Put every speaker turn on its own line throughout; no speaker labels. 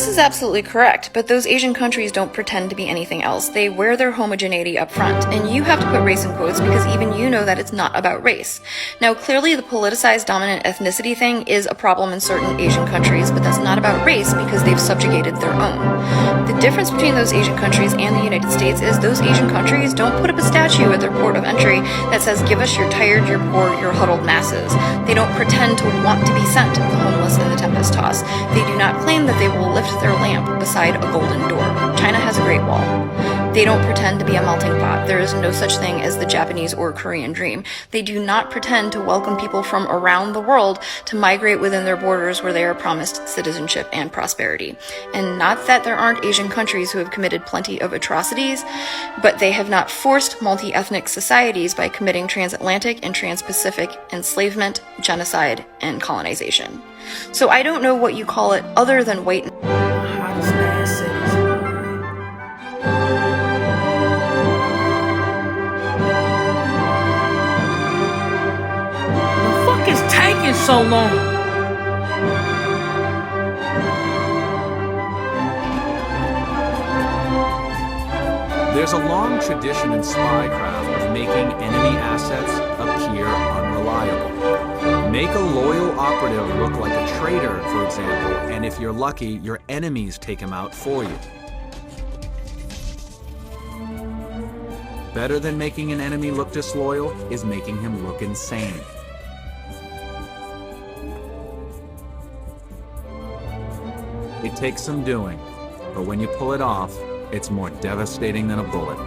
Gus is absolutely correct, but those Asian countries don't pretend to be anything else. They wear their homogeneity up front, and you have to put race in quotes because even you know that it's not about race. Now, clearly the politicized dominant ethnicity thing is a problem in certain Asian countries, but that's not about race because they've subjugated their own. The difference between those Asian countries and the United States is those Asian countries don't put up a statue at their port of entry that says, "Give us your tired, your poor, your huddled masses." They don't pretend to want to be sent the homeless and the tempest tossed. They do not claim that they will lift their lamp beside a golden door. China has a Great Wall. They don't pretend to be a melting pot. There is no such thing as the Japanese or Korean dream. They do not pretend to welcome people from around the world to migrate within their borders where they are promised citizenship and prosperity. And not that there aren't Asian countries who have committed plenty of atrocities, but they have not forced multi-ethnic societies by committing transatlantic and trans-Pacific enslavement, genocide, and colonization. So I don't know what you call it other than white.
The fuck is taking so long?
There's a long tradition in spycraft of making enemy assets appear unreliable. Make a loyal operative look like a traitor, for example, and if you're lucky, your enemies take him out for you. Better than making an enemy look disloyal is making him look insane. It takes some doing, but when you pull it off, it's more devastating than a bullet.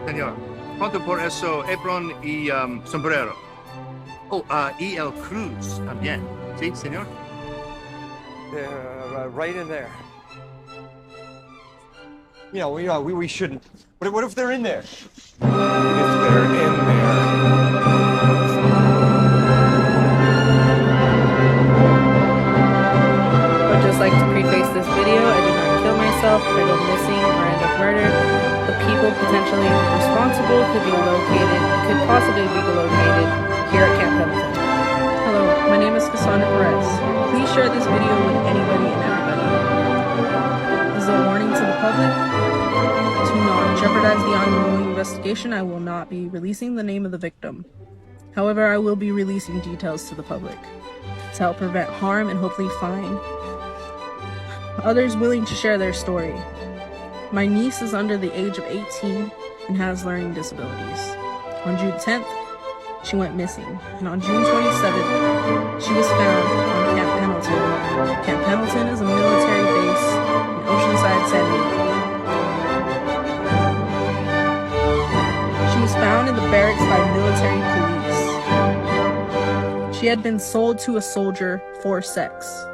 Señor, pronto por eso, Ebron y sombrero. Oh, y el Cruz también. ¿Sí, señor?
They're right in there. You know, we shouldn't. What if they're in there? If they're in there.
I'd just like to preface this video. I did not kill myself. If I go missing or end up murdered, the people potentially responsible could possibly be located here at Camp Pendleton. Hello, my name is Cassandra Perez. Please share this video with anybody and everybody. This is a warning to the public. To not jeopardize the ongoing investigation, I will not be releasing the name of the victim. However, I will be releasing details to the public to help prevent harm and hopefully find others willing to share their story. My niece is under the age of 18 and has learning disabilities. On June 10th, she went missing, and on June 27th, she was found on Camp Pendleton. Camp Pendleton is a military base in Oceanside, San Diego. She was found in the barracks by military police. She had been sold to a soldier for sex.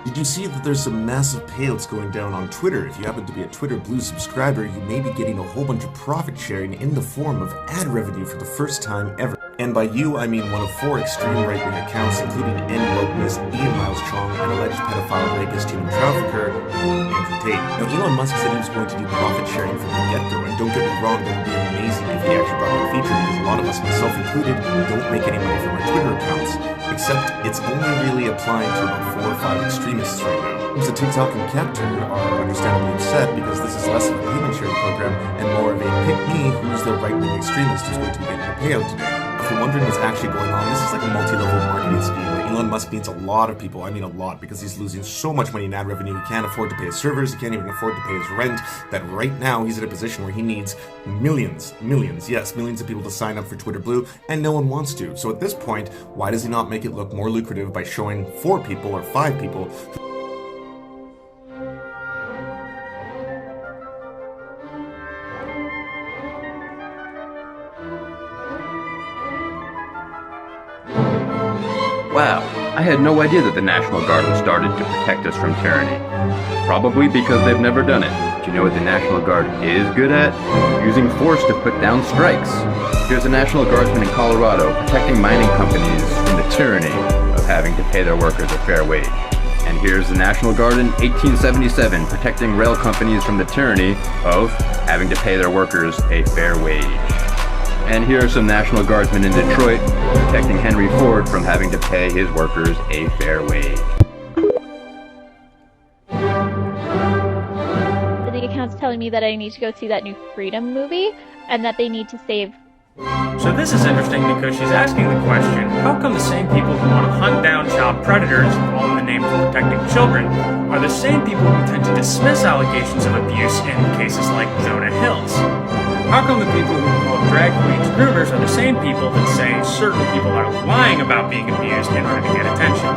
Did you see that there's some massive payouts going down on Twitter? If you happen to be a Twitter Blue subscriber, you may be getting a whole bunch of profit sharing in the form of ad revenue for the first time ever. And by you, I mean one of 4 extreme right-wing accounts, including N-wokeness, Ian Miles Chong, and alleged pedophile, rapist, human trafficker, Andrew Tate. Now, Elon Musk said he was going to do profit sharing from the get-go, and don't get me wrong, that would be amazing if he actually brought that feature, because a lot of us, myself included, don't make any money from our Twitter accounts. Except it's only really applying to about 4 or 5 extremists right now. So TikTok and Capture are understandably upset because this is less of a payment sharing program and more of a pick me who's the right-wing extremist who's going to be getting a payout today. If you're wondering what's actually going on, this is like a multi-level marketing scheme where Elon Musk needs a lot of people, I mean a lot, because he's losing so much money in ad revenue, he can't afford to pay his servers, he can't even afford to pay his rent, that right now he's in a position where he needs millions of people to sign up for Twitter Blue, and no one wants to. So at this point, why does he not make it look more lucrative by showing 4 people or 5 people
Wow, I had no idea that the National Guard was started to protect us from tyranny. Probably because they've never done it. Do you know what the National Guard is good at? Using force to put down strikes. Here's a National Guardsman in Colorado protecting mining companies from the tyranny of having to pay their workers a fair wage. And And here's the National Guard in 1877 protecting rail companies from the tyranny of having to pay their workers a fair wage. And here are some National Guardsmen in Detroit protecting Henry Ford from having to pay his workers a fair wage.
The account's telling me that I need to go see that new Freedom movie, and that they need to save.
So this is interesting because she's asking the question, how come the same people who want to hunt down child predators, all in the name of protecting children, are the same people who tend to dismiss allegations of abuse in cases like Jonah Hill's? How come the people who call drag queens groomers are the same people that say certain people are lying about being abused in order to get attention?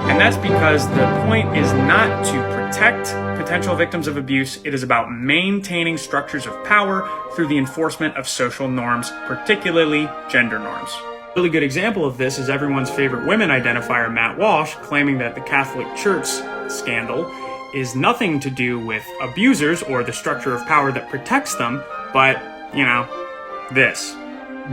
And that's because the point is not to protect potential victims of abuse, it is about maintaining structures of power through the enforcement of social norms, particularly gender norms. A really good example of this is everyone's favorite women identifier, Matt Walsh, claiming that the Catholic Church scandal is nothing to do with abusers or the structure of power that protects them, but, you know, this.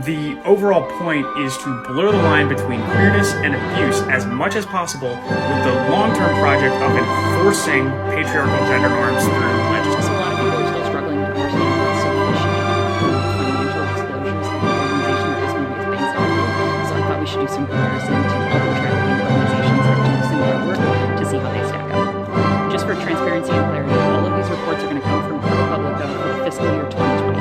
The overall point is to blur the line between queerness and abuse as much as possible with the long-term project of enforcing patriarchal gender norms through legislation.
A lot of people are still struggling to understand what's so fishy about financial disclosures of the organization that this movie is based on. So I thought we should do some comparison to other trafficking organizations that do similar work to see how they stack up. Just for transparency and clarity, all of these reports are going to come from ProPublica for the fiscal year 2020.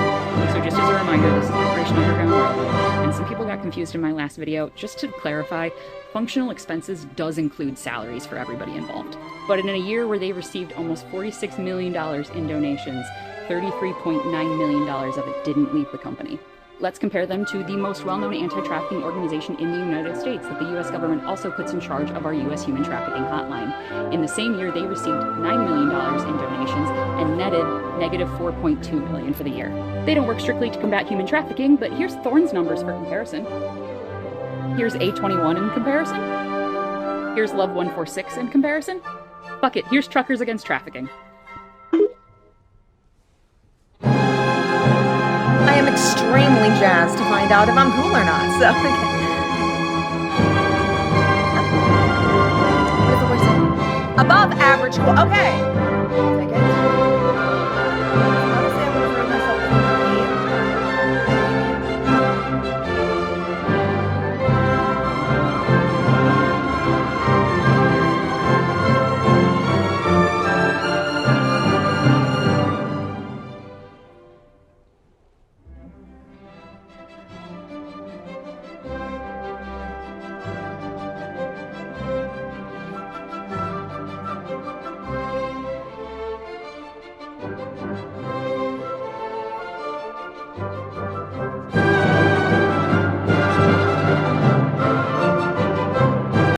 So just as a reminder, this is Operation Underground Railroad, and some people got confused in my last video. Just to clarify, functional expenses does include salaries for everybody involved. But in a year where they received almost $46 million in donations, $33.9 million of it didn't leave the company. Let's compare them to the most well-known anti-trafficking organization in the United States that the U.S. government also puts in charge of our U.S. human trafficking hotline. In the same year, they received $9 million in donations and netted negative $4.2 million for the year. They don't work strictly to combat human trafficking, but here's Thorne's numbers for comparison. Here's A21 in comparison. Here's Love 146 in comparison. Fuck it, here's Truckers Against Trafficking.
I am extremely jazzed to find out if I'm cool or not, so... What is the word saying? Above average cool. Okay.